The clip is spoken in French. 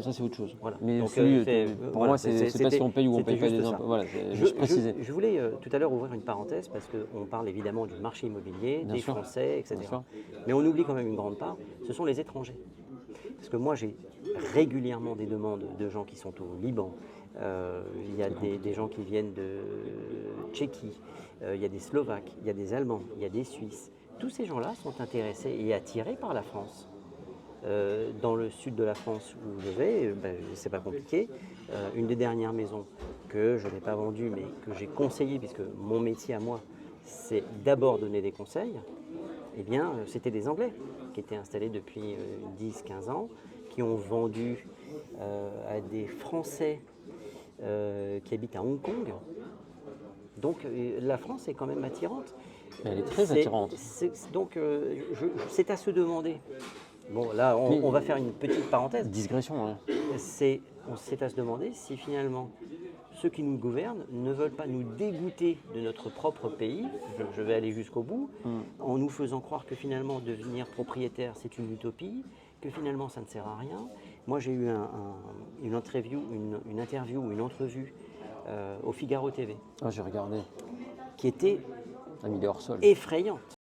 ça c'est autre chose. Voilà. Mais Donc, pour voilà, moi, c'est pas si on paye ou on paye pas juste des ça. impôts. Voilà, juste préciser. Je voulais tout à l'heure ouvrir une parenthèse parce qu'on parle évidemment du marché immobilier, Bien des sûr. Français, etc. Bien sûr. Mais on oublie quand même une grande part, ce sont les étrangers. Parce que moi, j'ai régulièrement des demandes de gens qui sont au Liban. Il y a des gens qui viennent de Tchéquie, il y a des Slovaques, il y a des Allemands, il y a des Suisses. Tous ces gens-là sont intéressés et attirés par la France. Dans le sud de la France où je vais, c'est pas compliqué. Une des dernières maisons que je n'ai pas vendue mais que j'ai conseillée, puisque mon métier à moi, c'est d'abord donner des conseils, eh bien, c'était des Anglais qui étaient installés depuis 10-15 ans, qui ont vendu à des Français qui habitent à Hong Kong. Donc la France est quand même attirante. Elle est très attirante. Donc c'est à se demander. Bon, là, on va faire une petite parenthèse. Digression, hein. C'est à se demander si finalement ceux qui nous gouvernent ne veulent pas nous dégoûter de notre propre pays, je vais aller jusqu'au bout, en nous faisant croire que finalement devenir propriétaire c'est une utopie, que finalement ça ne sert à rien. Moi j'ai eu une interview ou une entrevue au Figaro TV Ah, j'ai regardé. qui était Amélie Orsol. effrayante.